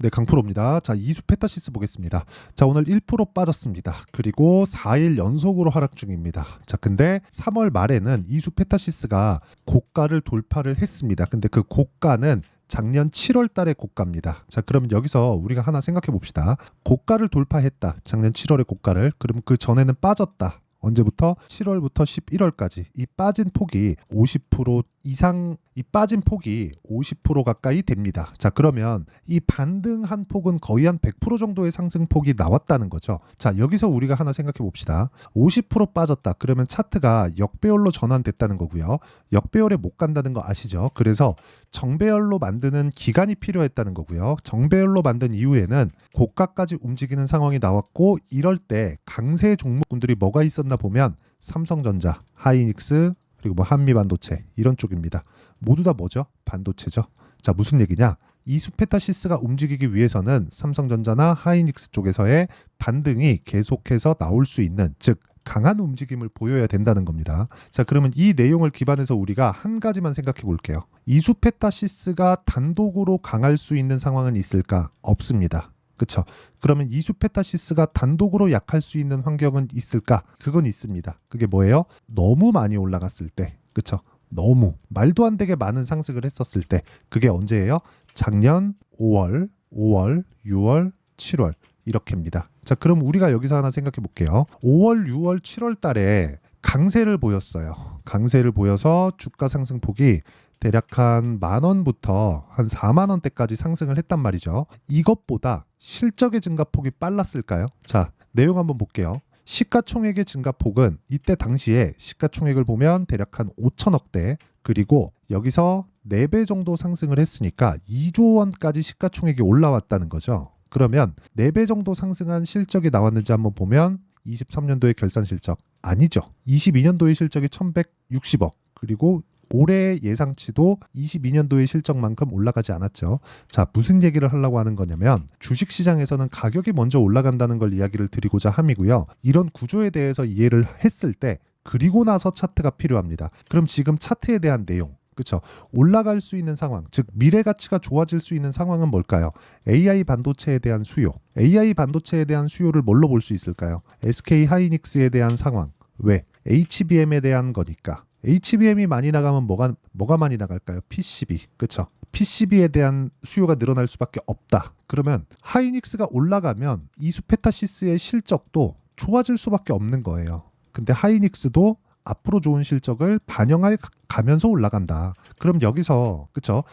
네, 강프로입니다. 자, 이수페타시스 보겠습니다. 자, 오늘 1% 빠졌습니다. 그리고 4일 연속으로 하락 중입니다. 자, 근데 3월 말에는 이수페타시스가 고가를 돌파를 했습니다. 근데 그 고가는 작년 7월 달의 고가입니다. 자, 그럼 여기서 우리가 하나 생각해 봅시다. 고가를 돌파했다. 작년 7월의 고가를. 그럼 그 전에는 빠졌다. 언제부터? 7월부터 11월까지 이 빠진 폭이 50% 이상, 이 빠진 폭이 50% 가까이 됩니다. 자, 그러면 이 반등한 폭은 거의 한 100% 정도의 상승폭이 나왔다는 거죠. 자, 여기서 우리가 하나 생각해 봅시다. 50% 빠졌다. 그러면 차트가 역배열로 전환됐다는 거고요. 역배열에 못 간다는 거 아시죠? 그래서 정배열로 만드는 기간이 필요했다는 거고요. 정배열로 만든 이후에는 고가까지 움직이는 상황이 나왔고, 이럴 때 강세 종목군들이 뭐가 있었나 보면 삼성전자, 하이닉스, 그리고 뭐 한미반도체 이런 쪽입니다. 모두 다 뭐죠? 반도체죠. 자, 무슨 얘기냐? 이수페타시스가 움직이기 위해서는 삼성전자나 하이닉스 쪽에서의 반등이 계속해서 나올 수 있는, 즉 강한 움직임을 보여야 된다는 겁니다. 자, 그러면 이 내용을 기반해서 우리가 한 가지만 생각해 볼게요. 이수페타시스가 단독으로 강할 수 있는 상황은 있을까? 없습니다. 그쵸? 그러면 이수페타시스가 단독으로 약할 수 있는 환경은 있을까? 그건 있습니다. 그게 뭐예요? 너무 많이 올라갔을 때. 그쵸? 너무 말도 안 되게 많은 상승을 했었을 때. 그게 언제예요? 작년 5월, 6월, 7월 이렇게입니다. 자, 그럼 우리가 여기서 하나 생각해 볼게요. 5월, 6월, 7월 달에 강세를 보였어요. 강세를 보여서 주가 상승폭이 대략 한 10,000원부터 한 40,000원대까지 상승을 했단 말이죠. 이것보다 실적의 증가폭이 빨랐을까요? 자, 내용 한번 볼게요. 시가총액의 증가폭은 이때 당시에 시가총액을 보면 대략 한 5천억대, 그리고 여기서 4배 정도 상승을 했으니까 2조 원까지 시가총액이 올라왔다는 거죠. 그러면 4배 정도 상승한 실적이 나왔는지 한번 보면 23년도의 결산 실적 아니죠. 22년도의 실적이 1,160억, 그리고 올해 예상치도 22년도의 실적만큼 올라가지 않았죠. 자, 무슨 얘기를 하려고 하는 거냐면 주식시장에서는 가격이 먼저 올라간다는 걸 이야기를 드리고자 함이고요. 이런 구조에 대해서 이해를 했을 때 그리고 나서 차트가 필요합니다. 그럼 지금 차트에 대한 내용, 그렇죠? 올라갈 수 있는 상황, 즉 미래 가치가 좋아질 수 있는 상황은 뭘까요? AI 반도체에 대한 수요. AI 반도체에 대한 수요를 뭘로 볼 수 있을까요? SK 하이닉스에 대한 상황. 왜? HBM에 대한 거니까. HBM이 많이 나가면 뭐가 많이 나갈까요? PCB. 그렇죠? PCB에 대한 수요가 늘어날 수밖에 없다. 그러면 하이닉스가 올라가면 이수페타시스의 실적도 좋아질 수밖에 없는 거예요. 근데 하이닉스도 앞으로 좋은 실적을 반영해 가면서 올라간다. 그럼 여기서 그쵸?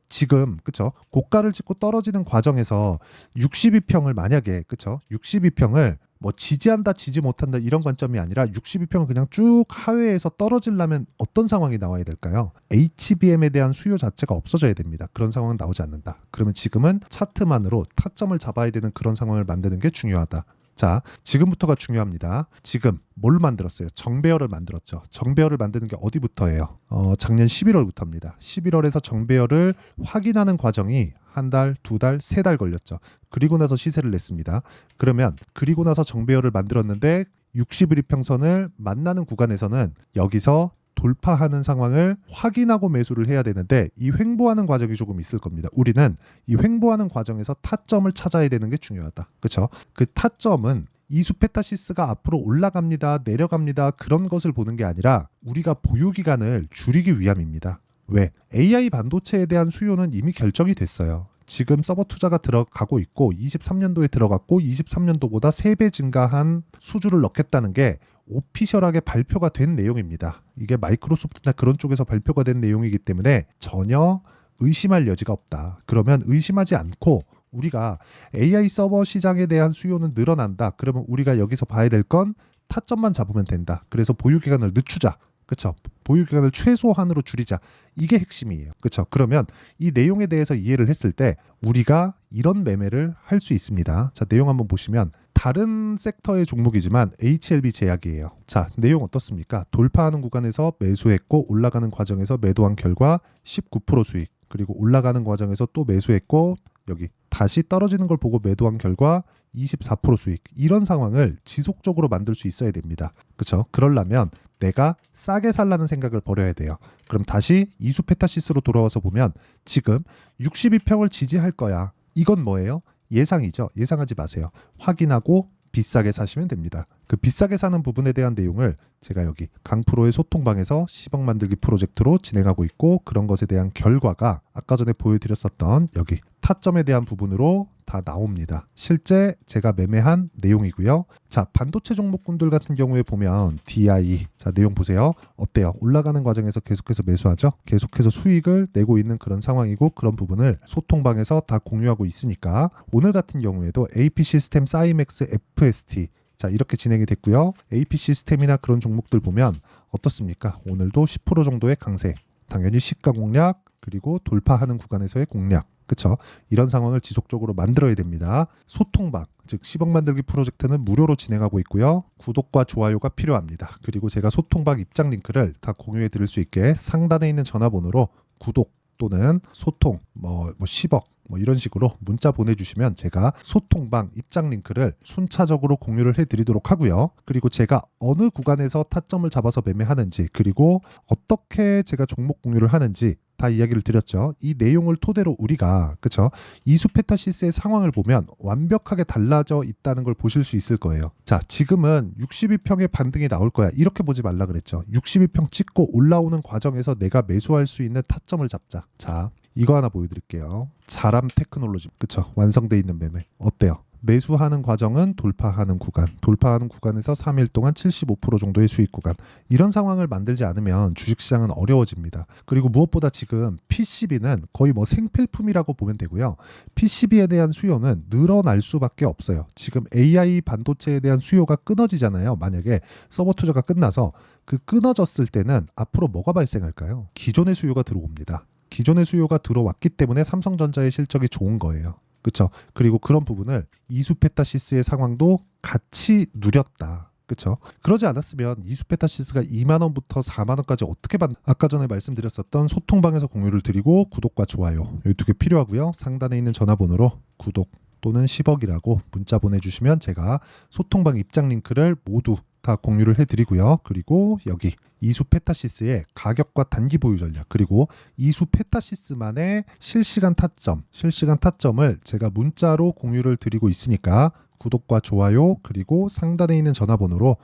지금 그쵸? 고가를 찍고 떨어지는 과정에서 62평을 만약에 그쵸? 62평을 뭐 지지한다, 지지 못한다 이런 관점이 아니라 62평을 그냥 쭉 하회에서 떨어지려면 어떤 상황이 나와야 될까요? HBM에 대한 수요 자체가 없어져야 됩니다. 그런 상황은 나오지 않는다. 그러면 지금은 차트만으로 타점을 잡아야 되는 그런 상황을 만드는 게 중요하다. 자, 지금부터가 중요합니다. 지금 뭘 만들었어요? 정배열을 만들었죠. 정배열을 만드는 게 어디부터예요? 작년 11월부터입니다. 11월에서 정배열을 확인하는 과정이 한 달, 두 달, 세 달 걸렸죠. 그리고 나서 시세를 냈습니다. 그러면 그리고 나서 정배열을 만들었는데 60일평선을 만나는 구간에서는 여기서 돌파하는 상황을 확인하고 매수를 해야 되는데 이 횡보하는 과정이 조금 있을 겁니다. 우리는 이 횡보하는 과정에서 타점을 찾아야 되는 게 중요하다. 그렇죠? 그 타점은 이수페타시스가 앞으로 올라갑니다, 내려갑니다 그런 것을 보는 게 아니라 우리가 보유 기간을 줄이기 위함입니다. 왜? AI 반도체에 대한 수요는 이미 결정이 됐어요. 지금 서버 투자가 들어가고 있고 23년도에 들어갔고 23년도보다 3배 증가한 수주를 넣겠다는 게 오피셜하게 발표가 된 내용입니다. 이게 마이크로소프트나 그런 쪽에서 발표가 된 내용이기 때문에 전혀 의심할 여지가 없다. 그러면 의심하지 않고 우리가 AI 서버 시장에 대한 수요는 늘어난다. 그러면 우리가 여기서 봐야 될 건 타점만 잡으면 된다. 그래서 보유 기간을 늦추자. 그렇죠? 보유 기간을 최소한으로 줄이자. 이게 핵심이에요. 그렇죠? 그러면 이 내용에 대해서 이해를 했을 때 우리가 이런 매매를 할 수 있습니다. 자, 내용 한번 보시면 다른 섹터의 종목이지만 HLB 제약이에요. 자, 내용 어떻습니까? 돌파하는 구간에서 매수했고 올라가는 과정에서 매도한 결과 19% 수익. 그리고 올라가는 과정에서 또 매수했고 여기 다시 떨어지는 걸 보고 매도한 결과 24% 수익. 이런 상황을 지속적으로 만들 수 있어야 됩니다. 그렇죠? 그러려면 내가 싸게 살라는 생각을 버려야 돼요. 그럼 다시 이수페타시스로 돌아와서 보면 지금 62평을 지지할 거야. 이건 뭐예요? 예상이죠. 예상하지 마세요. 확인하고 비싸게 사시면 됩니다. 그 비싸게 사는 부분에 대한 내용을 제가 여기 강프로의 소통방에서 10억 만들기 프로젝트로 진행하고 있고, 그런 것에 대한 결과가 아까 전에 보여드렸었던 여기 타점에 대한 부분으로 다 나옵니다. 실제 제가 매매한 내용이고요. 자, 반도체 종목군들 같은 경우에 보면 DI, 자 내용 보세요. 어때요? 올라가는 과정에서 계속해서 매수하죠. 계속해서 수익을 내고 있는 그런 상황이고, 그런 부분을 소통방에서 다 공유하고 있으니까 오늘 같은 경우에도 AP 시스템, 사이맥스, FST, 자 이렇게 진행이 됐고요. AP 시스템이나 그런 종목들 보면 어떻습니까? 오늘도 10% 정도의 강세, 당연히 시가 공략, 그리고 돌파하는 구간에서의 공략, 그쵸? 이런 상황을 지속적으로 만들어야 됩니다. 소통방, 즉 10억 만들기 프로젝트는 무료로 진행하고 있고요. 구독과 좋아요가 필요합니다. 그리고 제가 소통방 입장 링크를 다 공유해 드릴 수 있게 상단에 있는 전화번호로 구독 또는 소통 10억 이런 식으로 문자 보내주시면 제가 소통방 입장 링크를 순차적으로 공유를 해드리도록 하고요. 그리고 제가 어느 구간에서 타점을 잡아서 매매하는지, 그리고 어떻게 제가 종목 공유를 하는지 다 이야기를 드렸죠. 이 내용을 토대로 우리가 그쵸? 이수페타시스의 상황을 보면 완벽하게 달라져 있다는 걸 보실 수 있을 거예요. 자, 지금은 62평의 반등이 나올 거야. 이렇게 보지 말라 그랬죠. 62평 찍고 올라오는 과정에서 내가 매수할 수 있는 타점을 잡자. 자, 이거 하나 보여드릴게요. 자람 테크놀로지, 그쵸? 완성돼 있는 매매 어때요? 매수하는 과정은 돌파하는 구간, 돌파하는 구간에서 3일 동안 75% 정도의 수익 구간, 이런 상황을 만들지 않으면 주식시장은 어려워집니다. 그리고 무엇보다 지금 PCB는 거의 생필품이라고 보면 되고요. PCB에 대한 수요는 늘어날 수밖에 없어요. 지금 AI 반도체에 대한 수요가 끊어지잖아요. 만약에 서버 투자가 끝나서 그 끊어졌을 때는 앞으로 뭐가 발생할까요? 기존의 수요가 들어옵니다. 기존의 수요가 들어왔기 때문에 삼성전자의 실적이 좋은 거예요. 그렇죠? 그리고 그런 부분을 이수페타시스의 상황도 같이 누렸다. 그렇죠? 그러지 않았으면 이수페타시스가 2만 원부터 4만 원까지 어떻게 아까 전에 말씀드렸었던 소통방에서 공유를 드리고 구독과 좋아요 이 두 개 필요하고요. 상단에 있는 전화번호로 구독 또는 10억이라고 문자 보내주시면 제가 소통방 입장 링크를 모두 다 공유를 해드리고요. 그리고 여기 이수페타시스의 가격과 단기 보유 전략, 그리고 이수페타시스만의 실시간 타점을 제가 문자로 공유를 드리고 있으니까 구독과 좋아요, 그리고 상단에 있는 전화번호로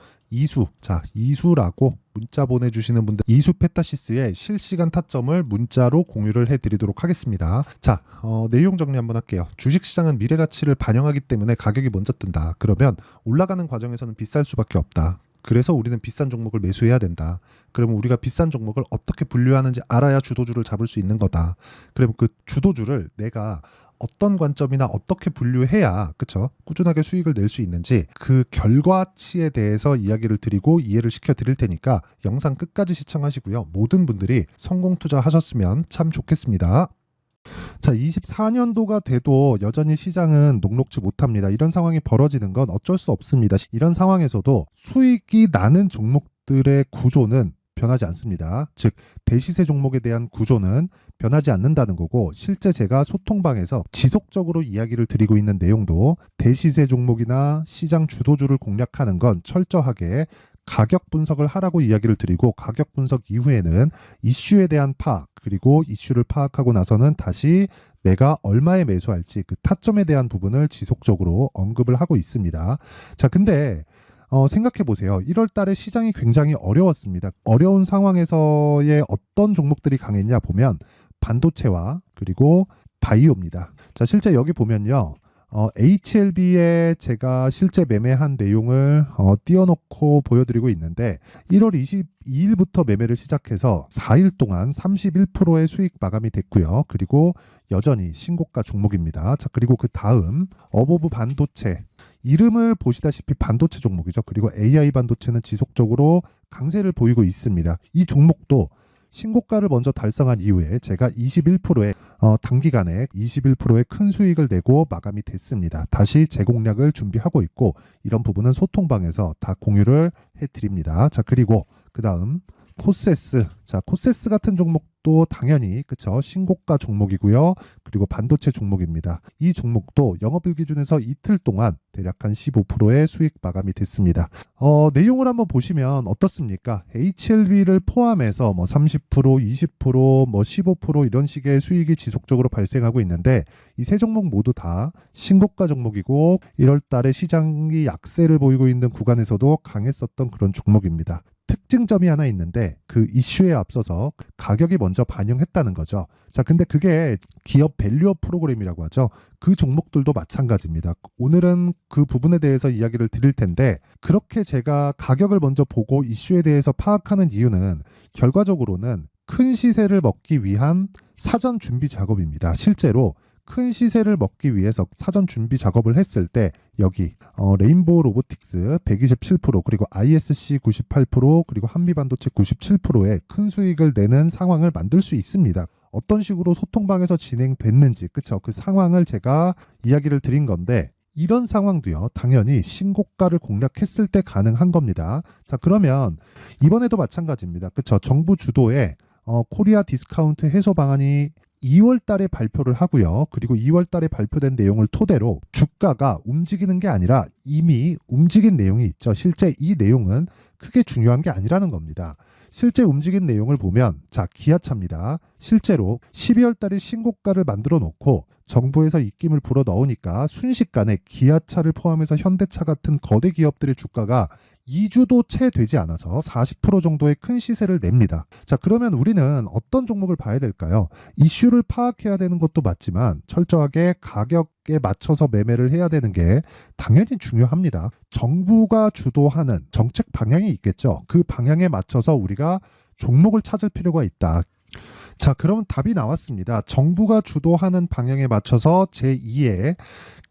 이수라고 문자 보내주시는 분들 이수페타시스의 실시간 타점을 문자로 공유를 해드리도록 하겠습니다. 자, 내용 정리 한번 할게요. 주식시장은 미래가치를 반영하기 때문에 가격이 먼저 뜬다. 그러면 올라가는 과정에서는 비쌀 수밖에 없다. 그래서 우리는 비싼 종목을 매수해야 된다. 그러면 우리가 비싼 종목을 어떻게 분류하는지 알아야 주도주를 잡을 수 있는 거다. 그러면 그 주도주를 내가 어떤 관점이나 어떻게 분류해야 그쵸? 꾸준하게 수익을 낼 수 있는지 그 결과치에 대해서 이야기를 드리고 이해를 시켜 드릴 테니까 영상 끝까지 시청하시고요. 모든 분들이 성공 투자하셨으면 참 좋겠습니다. 자, 24년도가 돼도 여전히 시장은 녹록지 못합니다. 이런 상황이 벌어지는 건 어쩔 수 없습니다. 이런 상황에서도 수익이 나는 종목들의 구조는 변하지 않습니다. 즉 대시세 종목에 대한 구조는 변하지 않는다는 거고, 실제 제가 소통방에서 지속적으로 이야기를 드리고 있는 내용도 대시세 종목이나 시장 주도주를 공략하는 건 철저하게 가격 분석을 하라고 이야기를 드리고, 가격 분석 이후에는 이슈에 대한 파악, 그리고 이슈를 파악하고 나서는 다시 내가 얼마에 매수할지 그 타점에 대한 부분을 지속적으로 언급을 하고 있습니다. 자, 근데 생각해 보세요. 1월 달에 시장이 굉장히 어려웠습니다. 어려운 상황에서의 어떤 종목들이 강했냐 보면 반도체와 그리고 바이오입니다. 자, 실제 여기 보면요. HLB에 제가 실제 매매한 내용을 띄워놓고 보여드리고 있는데 1월 22일부터 매매를 시작해서 4일 동안 31%의 수익 마감이 됐고요. 그리고 여전히 신고가 종목입니다. 자, 그리고 그 다음 어보브 반도체, 이름을 보시다시피 반도체 종목이죠. 그리고 AI 반도체는 지속적으로 강세를 보이고 있습니다. 이 종목도 신고가를 먼저 달성한 이후에 제가 21%의 단기간에 21%의 큰 수익을 내고 마감이 됐습니다. 다시 재공략을 준비하고 있고, 이런 부분은 소통방에서 다 공유를 해드립니다. 자, 그리고 그 다음 코세스. 자, 코세스 같은 종목도 당연히 그쵸 신고가 종목이고요. 그리고 반도체 종목입니다. 이 종목도 영업일 기준에서 이틀 동안 대략 한 15%의 수익 마감이 됐습니다. 내용을 한번 보시면 어떻습니까? HLB를 포함해서 뭐 30%, 20%, 뭐 15% 이런 식의 수익이 지속적으로 발생하고 있는데 이 세 종목 모두 다 신고가 종목이고 1월 달에 시장이 약세를 보이고 있는 구간에서도 강했었던 그런 종목입니다. 특징점이 하나 있는데 그 이슈에 앞서서 가격이 먼저 반영했다는 거죠. 자, 근데 그게 기업 밸류업 프로그램이라고 하죠. 그 종목들도 마찬가지입니다. 오늘은 그 부분에 대해서 이야기를 드릴 텐데 그렇게 제가 가격을 먼저 보고 이슈에 대해서 파악하는 이유는 결과적으로는 큰 시세를 먹기 위한 사전 준비 작업입니다. 실제로 큰 시세를 먹기 위해서 사전 준비 작업을 했을 때 여기 레인보우 로보틱스 127% 그리고 ISC 98% 그리고 한미반도체 97%의 큰 수익을 내는 상황을 만들 수 있습니다. 어떤 식으로 소통방에서 진행됐는지 그쵸? 그 상황을 제가 이야기를 드린 건데 이런 상황도요 당연히 신고가를 공략했을 때 가능한 겁니다. 자, 그러면 이번에도 마찬가지입니다. 그쵸? 정부 주도의 코리아 디스카운트 해소 방안이 2월 달에 발표를 하고요. 그리고 2월 달에 발표된 내용을 토대로 주가가 움직이는 게 아니라 이미 움직인 내용이 있죠. 실제 이 내용은 크게 중요한 게 아니라는 겁니다. 실제 움직인 내용을 보면 자, 기아차입니다. 실제로 12월 달에 신고가를 만들어 놓고 정부에서 입김을 불어 넣으니까 순식간에 기아차를 포함해서 현대차 같은 거대 기업들의 주가가 2주도 채 되지 않아서 40% 정도의 큰 시세를 냅니다. 자, 그러면 우리는 어떤 종목을 봐야 될까요? 이슈를 파악해야 되는 것도 맞지만 철저하게 가격에 맞춰서 매매를 해야 되는 게 당연히 중요합니다. 정부가 주도하는 정책 방향이 있겠죠. 그 방향에 맞춰서 우리가 종목을 찾을 필요가 있다. 자, 그러면 답이 나왔습니다. 정부가 주도하는 방향에 맞춰서 제2의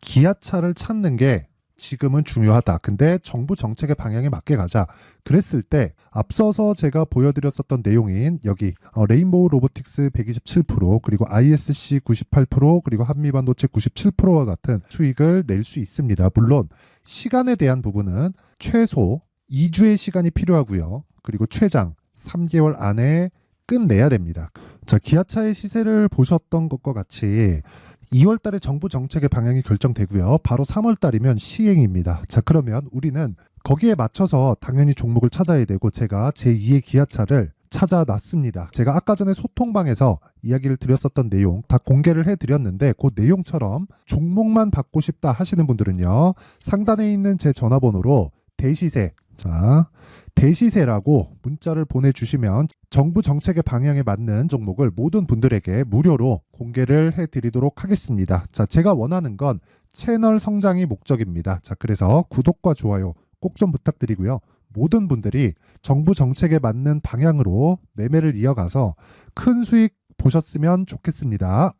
기아차를 찾는 게 지금은 중요하다. 근데 정부 정책의 방향에 맞게 가자. 그랬을 때 앞서서 제가 보여드렸었던 내용인 여기 레인보우 로보틱스 127% 그리고 ISC 98% 그리고 한미반도체 97%와 같은 수익을 낼 수 있습니다. 물론 시간에 대한 부분은 최소 2주의 시간이 필요하고요. 그리고 최장 3개월 안에 끝내야 됩니다. 자, 기아차의 시세를 보셨던 것과 같이 2월 달에 정부 정책의 방향이 결정되고요. 바로 3월 달이면 시행입니다. 자, 그러면 우리는 거기에 맞춰서 당연히 종목을 찾아야 되고 제가 제2의 기아차를 찾아놨습니다. 제가 아까 전에 소통방에서 이야기를 드렸었던 내용 다 공개를 해드렸는데 그 내용처럼 종목만 받고 싶다 하시는 분들은요. 상단에 있는 제 전화번호로 대시세 자, 대시세라고 문자를 보내주시면 정부 정책의 방향에 맞는 종목을 모든 분들에게 무료로 공개를 해드리도록 하겠습니다. 자, 제가 원하는 건 채널 성장이 목적입니다. 자, 그래서 구독과 좋아요 꼭 좀 부탁드리고요. 모든 분들이 정부 정책에 맞는 방향으로 매매를 이어가서 큰 수익 보셨으면 좋겠습니다.